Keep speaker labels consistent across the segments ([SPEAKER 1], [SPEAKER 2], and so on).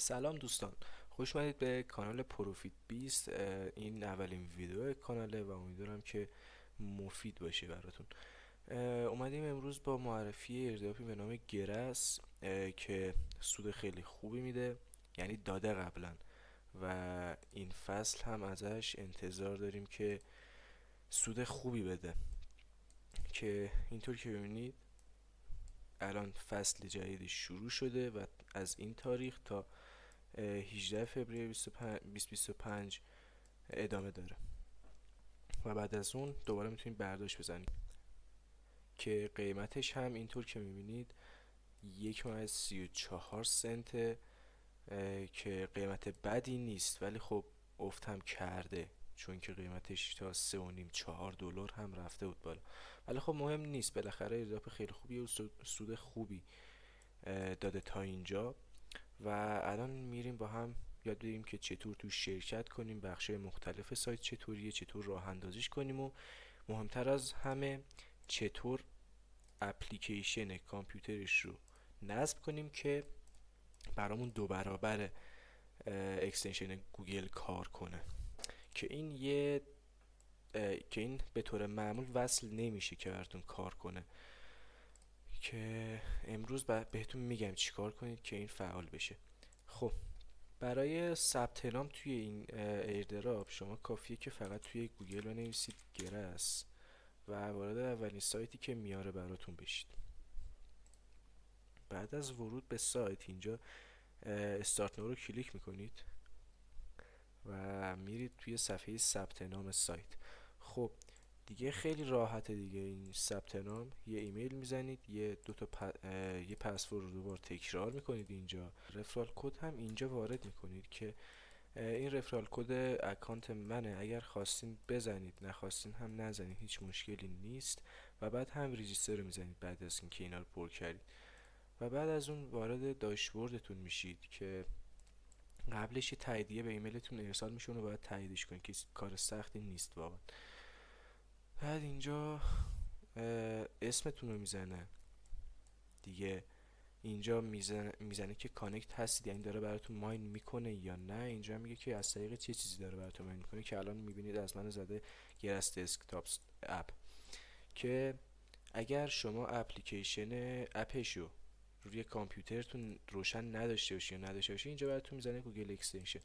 [SPEAKER 1] سلام دوستان، خوش اومدید به کانال پروفیت 20. این اولین ویدیو کاناله و امیدوارم که مفید باشه براتون. اومدیم امروز با معرفی ایردراپی به نام گرس که سود خیلی خوبی میده، یعنی داده قبلا و این فصل هم ازش انتظار داریم که سود خوبی بده. که اینطور که ببینید الان فصل جدیدی شروع شده و از این تاریخ تا 18 فوریه 2025 ادامه داره و بعد از اون دوباره میتونید برداشت بزنید که قیمتش هم اینطور که میبینید 1.34 سنت، که قیمت بدی نیست، ولی خب افت هم کرده چون که قیمتش تا 3.5-4 دلار هم رفته بود بالا، ولی خب مهم نیست، بالاخره ایردراپ خیلی خوبی و سود خوبی داده تا اینجا. و الان میریم با هم یاد بگیریم که چطور تو شرکت کنیم، بخشای مختلف سایت چطوریه، چطور راه اندازیش کنیم و مهمتر از همه چطور اپلیکیشن کامپیوترش رو نصب کنیم که برامون 2 برابر اکستنشن گوگل کار کنه. که این به طور معمول وصل نمیشه که براتون کار کنه، که امروز بهتون میگم چیکار کنید که این فعال بشه. خب برای ثبت نام توی این ایردراپ شما کافیه که فقط توی گوگل بنویسید گرس و وارد اولین سایتی که میاره براتون بشید. بعد از ورود به سایت اینجا استارت نو رو کلیک میکنید و میرید توی صفحه ثبت نام سایت. خب دیگه خیلی راحته دیگه این ثبت نام، یه ایمیل میزنید، یه پسورد رو دوبار تکرار میکنید، اینجا رفرال کد هم اینجا وارد میکنید که این رفرال کد اکانت منه، اگر خواستین بزنید نخواستین هم نزنید، هیچ مشکلی نیست. و بعد هم ریجیستر رو میزنید بعد از اینکه اینا رو پر کردید و بعد از اون وارد داشبوردتون میشید که قبلش یه تاییدیه به ایمیلتون ارسال میشه و باید تاییدش کنید که کار سختی نیست واقعا. بعد اینجا اسمتون رو میزنه دیگه، اینجا میزنه که کانکت هستید، یعنی داره براتون ماین میکنه یا نه. اینجا میگه که از طریق چه چیزی داره براتون ماین میکنه، که الان میبینید از من زده گرس دسکتاپ اپ، که اگر شما اپلیکیشن اپشو روی کامپیوترتون روشن نداشته باشی اینجا براتون میزنه گوگل اکستنشن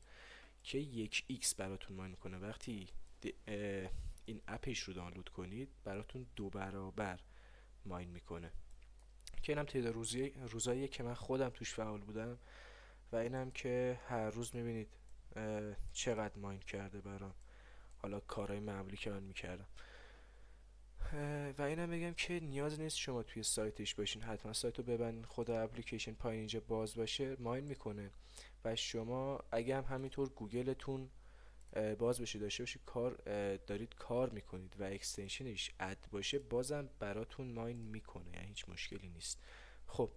[SPEAKER 1] که 1x براتون ماین کنه. وقتی این اپش رو دانلود کنید براتون 2 برابر ماین میکنه، که اینم تعداد روزاییه که من خودم توش فعال بودم و اینم که هر روز میبینید چقدر ماین کرده برام، حالا کارهای معمولی که من میکردم. و اینم بگم که نیاز نیست شما توی سایتش باشین، حتما سایت رو ببندین، خود اپلیکیشن پایین اینجا باز باشه ماین میکنه و شما اگه هم همینطور گوگلتون باز بشه داشته باشید دارید کار میکنید و اکستنشنش اد باشه بازم براتون ماین میکنه، یعنی هیچ مشکلی نیست. خب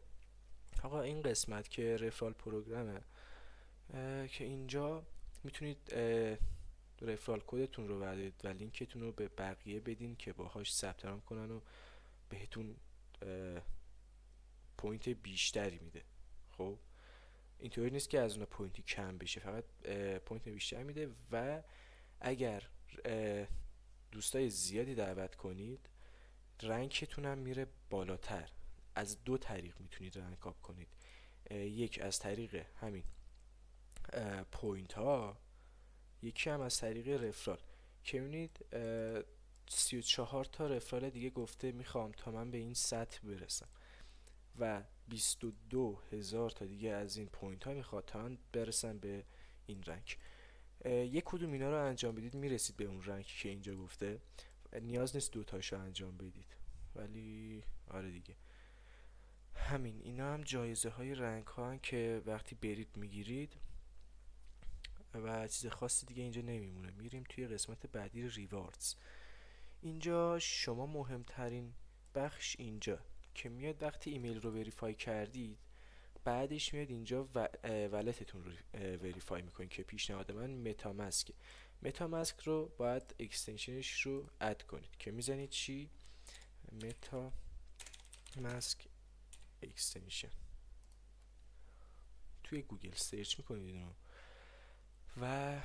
[SPEAKER 1] آقا این قسمت که رفرال پروگرامه، که اینجا میتونید رفرال کدتون رو بردارید و لینکتون رو به بقیه بدین که باهاش ثبت نام کنن و بهتون پوینت بیشتری میده. خب اینطوری نیست که از اون پوینتی کم بشه، فقط پوینت بیشتر میده و اگر دوستای زیادی دعوت کنید رنکتون هم میره بالاتر. از 2 طریق میتونید رنک آپ کنید، یک از طریق همین پوینت ها، یکی هم از طریق رفرال، که میبینید 34 تا رفرال دیگه گفته میخوام تا من به این سطح برسم و 22,000 تا دیگه از این پوینت ها میخواد تا من برسم به این رنک. یک کدوم اینا رو انجام بدید میرسید به اون رنکی که اینجا گفته، نیاز نیست 2 تاشو انجام بدید، ولی آره دیگه همین. اینا هم جایزه های رنگ ها هن که وقتی برید میگیرید و چیز خاصی دیگه اینجا نمیمونه. میریم توی قسمت بعدی ریواردز. اینجا شما مهمترین بخش اینجا که میاد وقتی ایمیل رو وریفای کردید بعدش میاد اینجا ولتتون رو وریفای میکنید که پیشنهاد من متاماسک رو باید اکستنشنش رو اد کنید که میزنید چی؟ متاماسک اکستنشن. توی گوگل سرچ میکنید اینو و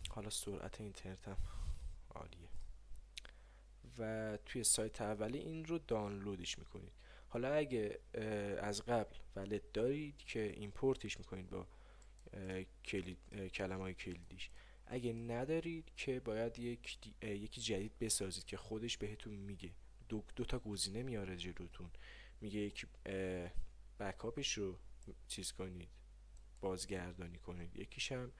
[SPEAKER 1] حالا سرعت اینترنت هم عالیه و توی سایت اولی این رو دانلودش میکنید. حالا اگه از قبل ولت دارید که ایمپورتش میکنید با کلمه های کلیدیش. اگه ندارید که باید یکی جدید بسازید که خودش بهتون میگه. دو تا گزینه میاره جلوتون، میگه یکی بکاپش رو چیز کنید، بازگردانی کنید، یکیش هم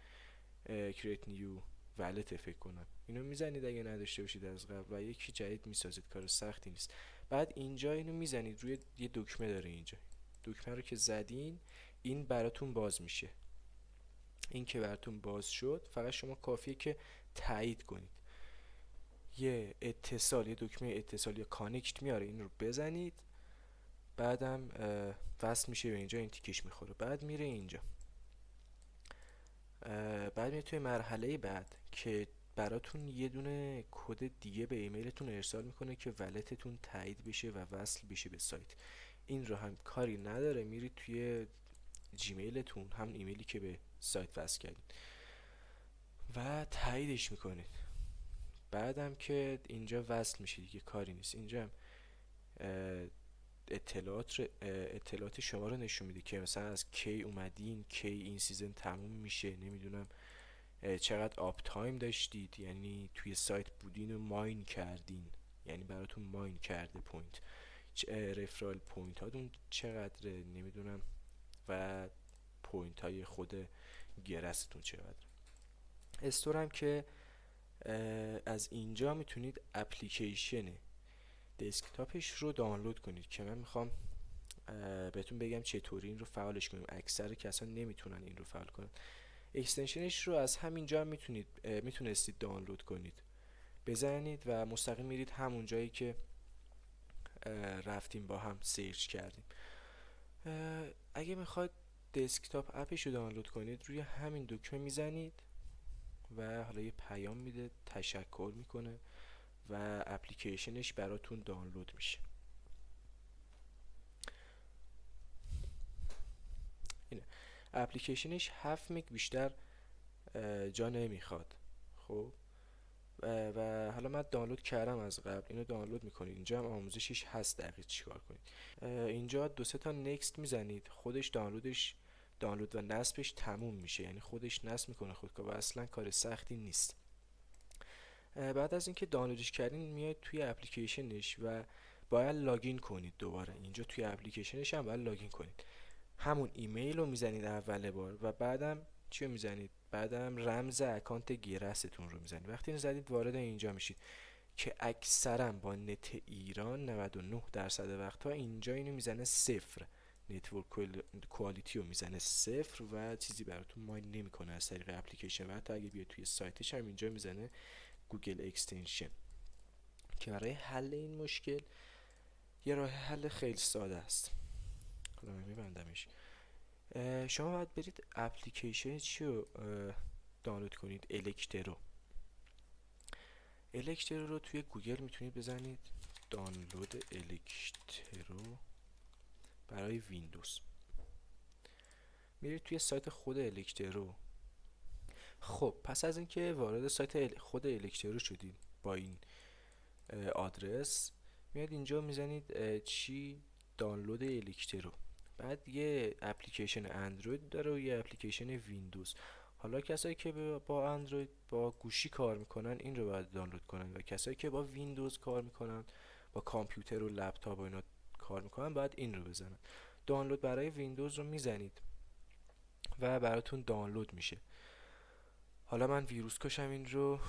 [SPEAKER 1] create new wallet فکر کنم. اینو میزنید اگه نداشته باشید از قبل و یکی جدید میسازید، کار سختی نیست. بعد اینجا اینو میزنید، روی یه دکمه داره اینجا، دکمه رو که زدین این براتون باز میشه. این که براتون باز شد فقط شما کافیه که تایید کنید، یه دکمه اتصال یا کانکت میاره، این رو بزنید، بعدم وصل میشه به اینجا، این تیکش میخوره، بعد میره اینجا. بعد میره توی مرحله بعد که براتون یه دونه کد دیگه به ایمیلتون ارسال میکنه که ولتتون تایید بشه و وصل بشه به سایت. این رو هم کاری نداره، میرید توی جیمیلتون، هم ایمیلی که به سایت وصل کردید، و تاییدش میکنید. بعدم که اینجا وصل میشه دیگه، کاری نیست. اینجا هم اطلاعات شما رو نشون میده که مثلا از کی اومدین، کی این سیزن تموم میشه، نمیدونم چقدر آپ تایم داشتید، یعنی توی سایت بودین و ماین کردین، یعنی براتون ماین کرده پوینت، رفرال پوینت هاتون چقدره نمیدونم، و پوینت های خود گرستون چقدر. استور هم که از اینجا میتونید اپلیکیشن دسکتاپش رو دانلود کنید که من میخوام بهتون بگم چطوری این رو فعالش کنیم. اکثر کسان نمیتونن این رو فعال کنن. اکستنشنش رو از همینجا میتونستید دانلود کنید، بزنید و مستقیم میرید همون جایی که رفتیم با هم سرچ کردیم. اگه میخواید دسکتاپ اپش رو دانلود کنید، روی همین دکمه میزنید و حالا یه پیام میده، تشکر میکنه و اپلیکیشنش براتون دانلود میشه. اینه اپلیکیشنش 7 مگ بیشتر جا نمیخواد. خب و حالا من دانلود کردم از قبل، اینو دانلود میکنید. اینجا هم آموزشش هست دقیق چیکار کنید. اینجا 2-3 تا نکست میزنید، خودش دانلود و نصبش تموم میشه، یعنی خودش نصب میکنه خودکار و اصلا کار سختی نیست. بعد از اینکه دانلودش کردین میاید توی اپلیکیشنش و باید لاگین کنید دوباره. اینجا توی اپلیکیشنش هم باید لاگین کنید، همون ایمیل رو میزنید اول بار و بعدم چی رو میزنید؟ بعدم رمز اکانت گیرستون رو میزنید. وقتی اینو زدید وارد اینجا میشید که اکثرا با نت ایران 99% وقتها اینجا اینو میزنه 0، نتورک کوالیتی رو میزنه 0 و چیزی براتون ماین نمیکنه از طریق اپلیکیشن. و حتی اگه بیاید توی سایتش هم اینجا میزنه گوگل اکستنشن. که برای حل این مشکل یه راه حل خیلی ساده است. حالا من میبندمش. شما باید برید اپلیکیشن چی رو دانلود کنید؟ الکترو رو توی گوگل میتونید بزنید دانلود الکترو برای ویندوز. میرید توی سایت خود الکترو. خب پس از اینکه وارد سایت خود الکترو شدید با این آدرس، میاد اینجا میزنید چی؟ دانلود الکترو. بعد یه اپلیکیشن اندروید داره و یه اپلیکیشن ویندوز. حالا کسایی که با اندروید با گوشی کار میکنن این رو باید دانلود کنن و کسایی که با ویندوز کار میکنن، با کامپیوتر و لپتاپ و اینا کار میکنن، باید این رو بزنن. دانلود برای ویندوز رو میزنید و براتون دانلود میشه. حالا من ویروس کشم این رو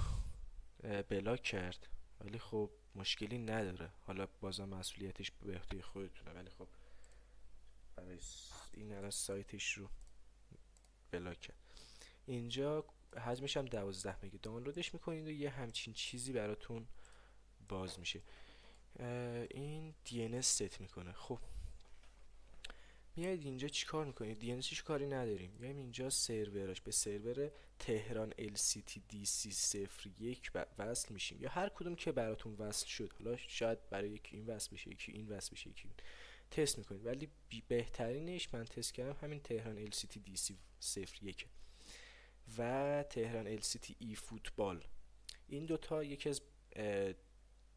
[SPEAKER 1] بلاک کرد، ولی خب مشکلی نداره. حالا بازم مسئولیتش به عهده خودتونه، ولی خب برای این الان سایتش رو بلاک کرد. اینجا حجمش هم 12 مگه. دانلودش میکنید و یه همچین چیزی براتون باز میشه. این DNS ست میکنه. خب میایید اینجا چیکار میکنید؟ DNSش کاری نداریم، میایم اینجا سروراش به سرور تهران LCTDC01 وصل میشیم، یا هر کدوم که براتون وصل شد. حالا شاید برای یکی این وصل بشه، یکی این وصل بشه، یکی این. تست میکنید. ولی بهترینش من تست کردم همین تهران LCT DC 01 و تهران LCT ای فوتبال. این دوتا یکی از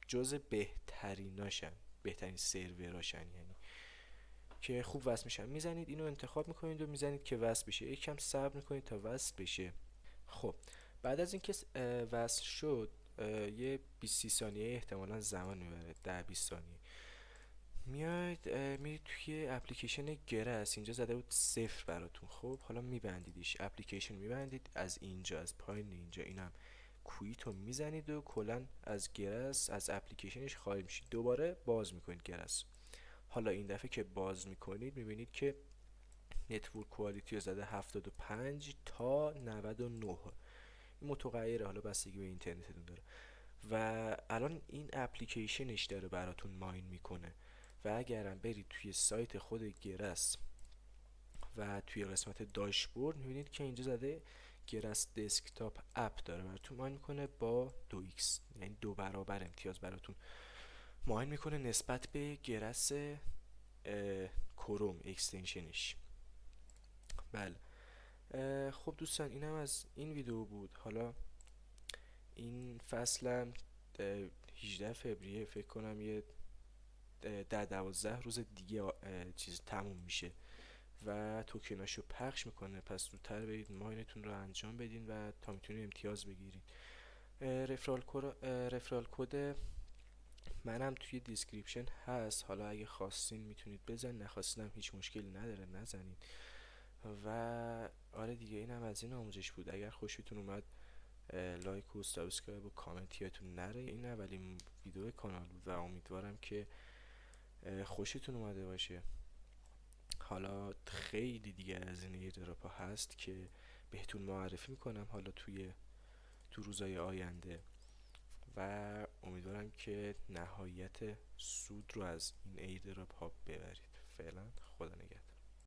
[SPEAKER 1] جز بهتریناشن، بهترین سروراشن، یعنی که خوب وصل میشن. میزنید اینو انتخاب میکنید و میزنید که وصل بشه، یکم صبر میکنید تا وصل بشه. خب بعد از اینکه وصل شد یه 20 ثانیه احتمالا زمان میبره، 10-20 ثانیه. میاید میرید توی اپلیکیشن گرس، اینجا زده بود 0 براتون. خب حالا میبندیدش، اپلیکیشن میبندید، از اینجا از پایین اینجا اینم کویتو میزنید و کلا از گرس از اپلیکیشنش خارج میشید، دوباره باز میکنید گرس. حالا این دفعه که باز میکنید میبینید که نتورک کوالیتی رو زده 75 تا 99. این متغیره، حالا بستگی به اینترنتتون داره. و الان این اپلیکیشنش داره براتون ماین میکنه. و اگرم برید توی سایت خود گرس و توی قسمت داشبورد میبینید که اینجا زده گرس دسکتاپ اپ داره براتون ماین میکنه با 2x، یعنی 2 برابر امتیاز براتون ماین میکنه نسبت به گرس کروم اکستنشنش. بله. خب دوستان اینم از این ویدیو بود. حالا این فصلم 18 فوریه فکر کنم یه 10-12 روز دیگه چیز تموم میشه و توکناشو پخش میکنه. پس زودتر برید ماینتون رو انجام بدین و تا میتونید امتیاز بگیرید. رفرال کد منم توی دیسکریپشن هست، حالا اگه خواستین میتونید بزنید، نخواستینم هیچ مشکلی نداره نزنید. و آره دیگه اینم از این آموزش بود. اگر خوشتون اومد لایک و سابسکرایب و کامنت یادتون نره. این اولین ویدیو کانال بود و امیدوارم که خوشتون اومده باشه. حالا خیلی دیگه از این ایردراپ ها هست که بهتون معرفی میکنم حالا تو روزهای آینده و امیدوارم که نهایت سود رو از این ایردراپ ها ببرید. فعلا خدا نگهدار.